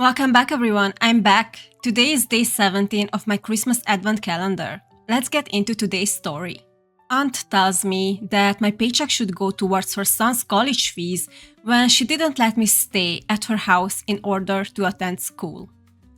Welcome back everyone, I'm back. Today is day 17 of my Christmas advent calendar. Let's get into today's story. Aunt tells me that my paycheck should go towards her son's college fees when she didn't let me stay at her house in order to attend school.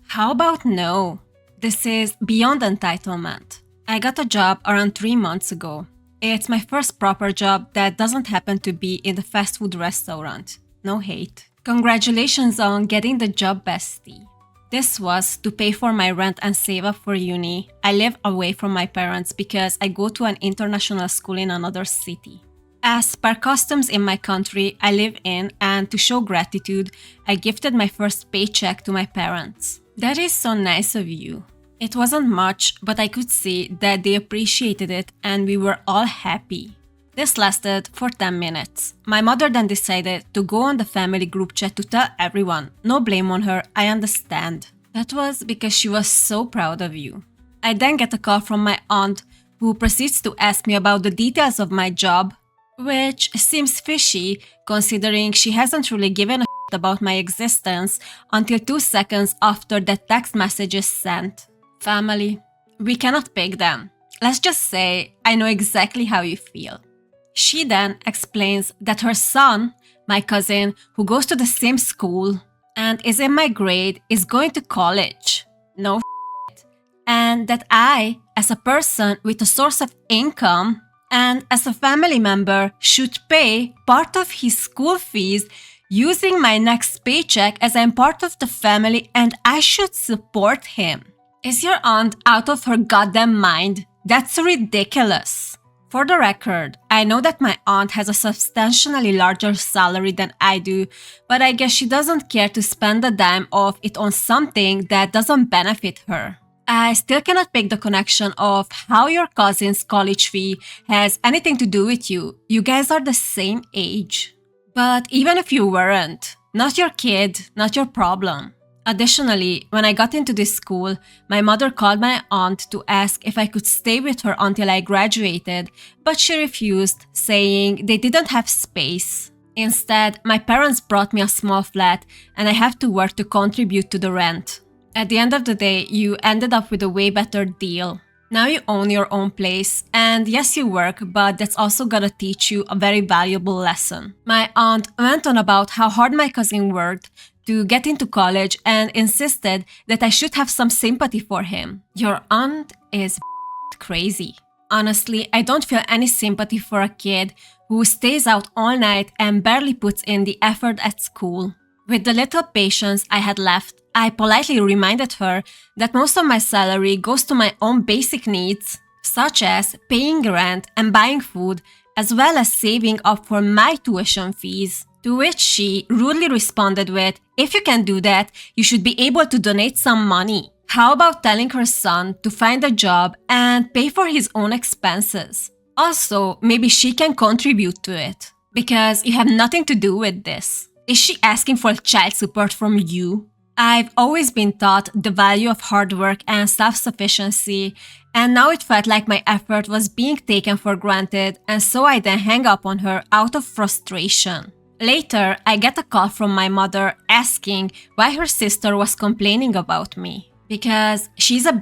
How about no? This is beyond entitlement. I got a job around 3 months ago. It's my first proper job that doesn't happen to be in the fast food restaurant. No hate. Congratulations on getting the job, bestie. This was to pay for my rent and save up for uni. I live away from my parents because I go to an international school in another city. As per customs in my country I live in, and to show gratitude, I gifted my first paycheck to my parents. That is so nice of you. It wasn't much, but I could see that they appreciated it and we were all happy. This lasted for 10 minutes. My mother then decided to go on the family group chat to tell everyone. No blame on her, I understand. That was because she was so proud of you. I then get a call from my aunt, who proceeds to ask me about the details of my job, which seems fishy considering she hasn't really given a shit about my existence until 2 seconds after that text message is sent. Family. We cannot pick them. Let's just say I know exactly how you feel. She then explains that her son, my cousin, who goes to the same school and is in my grade, is going to college. No shit. And that I, as a person with a source of income and as a family member, should pay part of his school fees using my next paycheck as I'm part of the family and I should support him. Is your aunt out of her goddamn mind? That's ridiculous. For the record, I know that my aunt has a substantially larger salary than I do, but I guess she doesn't care to spend a dime of it on something that doesn't benefit her. I still cannot pick the connection of how your cousin's college fee has anything to do with you. You guys are the same age. But even if you weren't, not your kid, not your problem. Additionally, when I got into this school, my mother called my aunt to ask if I could stay with her until I graduated, but she refused, saying they didn't have space. Instead, my parents brought me a small flat and I have to work to contribute to the rent. At the end of the day, you ended up with a way better deal. Now you own your own place, and yes, you work, but that's also gonna teach you a very valuable lesson. My aunt went on about how hard my cousin worked to get into college and insisted that I should have some sympathy for him. Your aunt is crazy. Honestly, I don't feel any sympathy for a kid who stays out all night and barely puts in the effort at school. With the little patience I had left, I politely reminded her that most of my salary goes to my own basic needs, such as paying rent and buying food, as well as saving up for my tuition fees. To which she rudely responded with, if you can do that, you should be able to donate some money. How about telling her son to find a job and pay for his own expenses? Also, maybe she can contribute to it, because you have nothing to do with this. Is she asking for child support from you? I've always been taught the value of hard work and self-sufficiency, and now it felt like my effort was being taken for granted, and so I then hang up on her out of frustration. Later, I get a call from my mother asking why her sister was complaining about me. Because she's a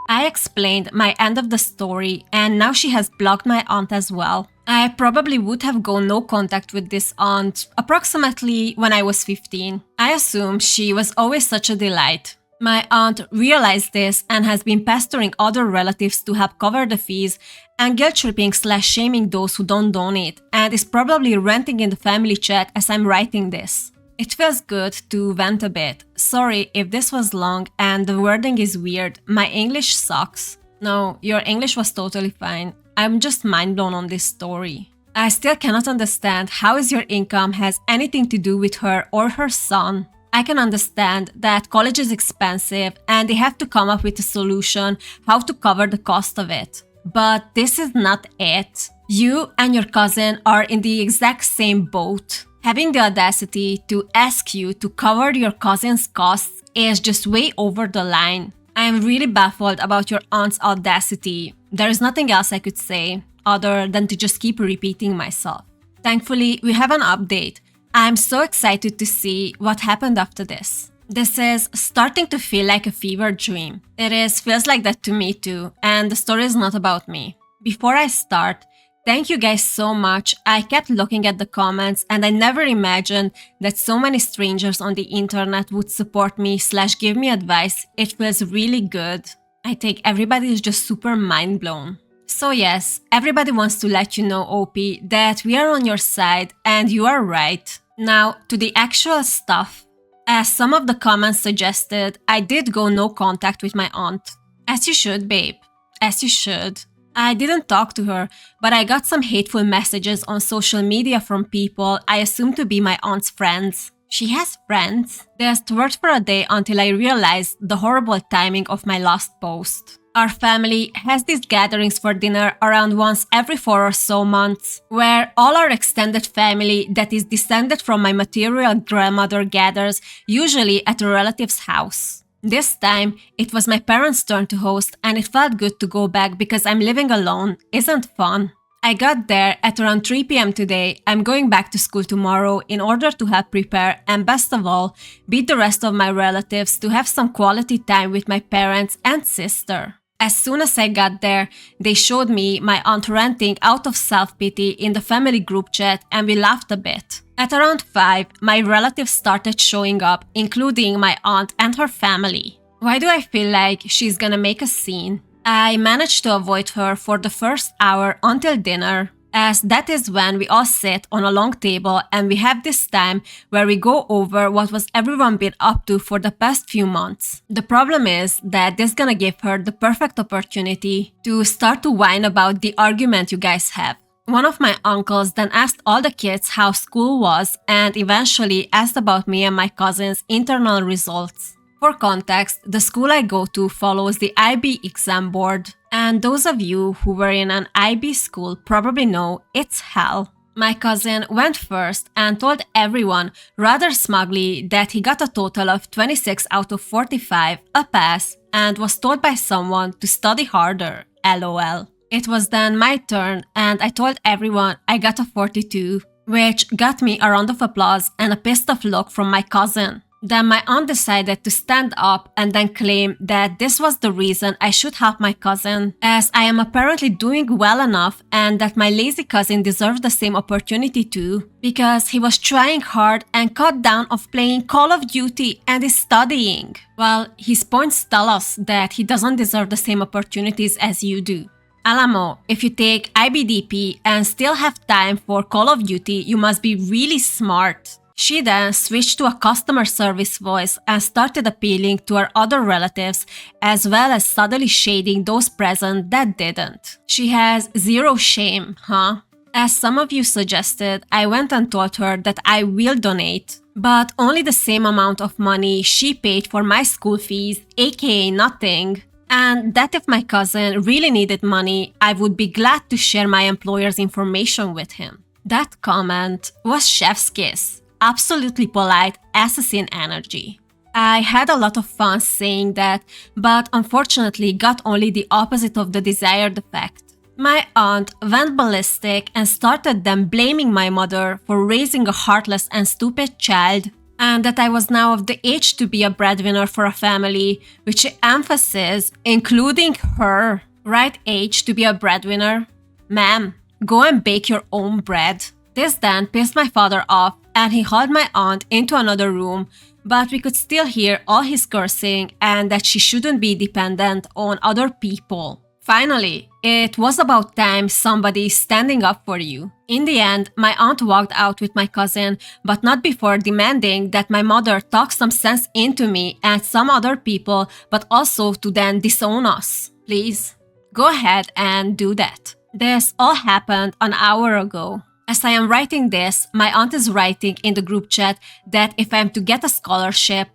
I explained my end of the story, and now she has blocked my aunt as well. I probably would have gone no contact with this aunt approximately when I was 15. I assume she was always such a delight. My aunt realized this and has been pestering other relatives to help cover the fees and guilt-tripping/shaming those who don't donate, and is probably ranting in the family chat as I'm writing this. It feels good to vent a bit. Sorry if this was long and the wording is weird. My English sucks. No, your English was totally fine. I'm just mind blown on this story. I still cannot understand how is your income has anything to do with her or her son. I can understand that college is expensive and they have to come up with a solution how to cover the cost of it. But this is not it. You and your cousin are in the exact same boat. Having the audacity to ask you to cover your cousin's costs is just way over the line. I am really baffled about your aunt's audacity. There is nothing else I could say other than to just keep repeating myself. Thankfully, we have an update. I'm so excited to see what happened after this. This is starting to feel like a fever dream. Feels like that to me too, and the story is not about me. Before I start, thank you guys so much. I kept looking at the comments and I never imagined that so many strangers on the internet would support me / give me advice. It feels really good. I think everybody is just super mind blown. So yes, everybody wants to let you know, OP, that we are on your side and you are right. Now, to the actual stuff. As some of the comments suggested, I did go no contact with my aunt. As you should, babe. As you should. I didn't talk to her, but I got some hateful messages on social media from people I assume to be my aunt's friends. She has friends? Just worked for a day until I realized the horrible timing of my last post. Our family has these gatherings for dinner around once every 4 or so months, where all our extended family that is descended from my material grandmother gathers, usually at a relative's house. This time, it was my parents' turn to host, and it felt good to go back because I'm living alone. Isn't fun? I got there at around 3 p.m. today. I'm going back to school tomorrow in order to help prepare and, best of all, meet the rest of my relatives to have some quality time with my parents and sister. As soon as I got there, they showed me my aunt ranting out of self-pity in the family group chat and we laughed a bit. At around 5, my relatives started showing up, including my aunt and her family. Why do I feel like she's gonna make a scene? I managed to avoid her for the first hour until dinner, as that is when we all sit on a long table and we have this time where we go over what was everyone been up to for the past few months. The problem is that this is gonna give her the perfect opportunity to start to whine about the argument you guys have. One of my uncles then asked all the kids how school was and eventually asked about me and my cousin's internal results. For context, the school I go to follows the IB exam board, and those of you who were in an IB school probably know it's hell. My cousin went first and told everyone rather smugly that he got a total of 26 out of 45, a pass, and was told by someone to study harder, lol. It was then my turn and I told everyone I got a 42, which got me a round of applause and a pissed off look from my cousin. Then my aunt decided to stand up and then claim that this was the reason I should help my cousin, as I am apparently doing well enough and that my lazy cousin deserves the same opportunity too, because he was trying hard and cut down of playing Call of Duty and is studying. Well, his points tell us that he doesn't deserve the same opportunities as you do. Alamo, if you take IBDP and still have time for Call of Duty, you must be really smart. She then switched to a customer service voice and started appealing to her other relatives, as well as subtly shading those present that didn't. She has zero shame, huh? As some of you suggested, I went and told her that I will donate, but only the same amount of money she paid for my school fees, aka nothing. And that if my cousin really needed money, I would be glad to share my employer's information with him. That comment was chef's kiss. Absolutely polite, assassin energy. I had a lot of fun saying that, but unfortunately got only the opposite of the desired effect. My aunt went ballistic and started then blaming my mother for raising a heartless and stupid child, and that I was now of the age to be a breadwinner for a family, which emphasis, including her, right age to be a breadwinner? Ma'am, go and bake your own bread. This then pissed my father off and he hauled my aunt into another room, but we could still hear all his cursing and that she shouldn't be dependent on other people. Finally, it was about time somebody standing up for you. In the end, my aunt walked out with my cousin, but not before demanding that my mother talk some sense into me and some other people, but also to then disown us. Please, go ahead and do that. This all happened an hour ago. As I am writing this, my aunt is writing in the group chat that if I am to get a scholarship,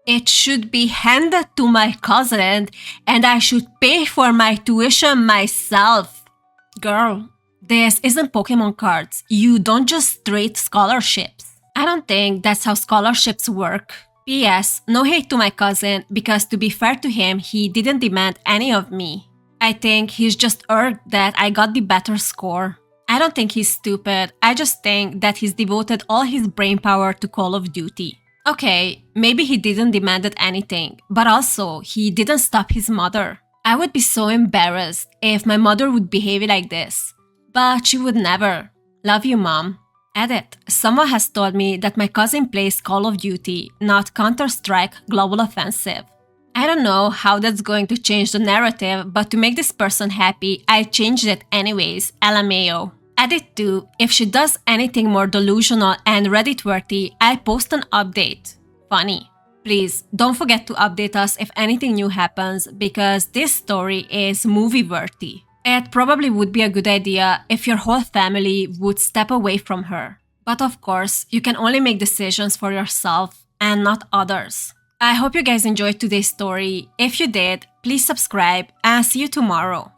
it should be handed to my cousin and I should pay for my tuition myself. Girl, this isn't Pokemon cards. You don't just trade scholarships. I don't think that's how scholarships work. P.S. No hate to my cousin because to be fair to him, he didn't demand any of me. I think he's just irked that I got the better score. I don't think he's stupid, I just think that he's devoted all his brain power to Call of Duty. Okay, maybe he didn't demanded anything, but also he didn't stop his mother. I would be so embarrassed if my mother would behave like this. But she would never. Love you, mom. Edit. Someone has told me that my cousin plays Call of Duty, not Counter-Strike Global Offensive. I don't know how that's going to change the narrative, but to make this person happy, I changed it anyways, LMAO. Edit 2. If she does anything more delusional and Reddit-worthy, I post an update. Funny. Please, don't forget to update us if anything new happens, because this story is movie-worthy. It probably would be a good idea if your whole family would step away from her. But of course, you can only make decisions for yourself and not others. I hope you guys enjoyed today's story. If you did, please subscribe and see you tomorrow.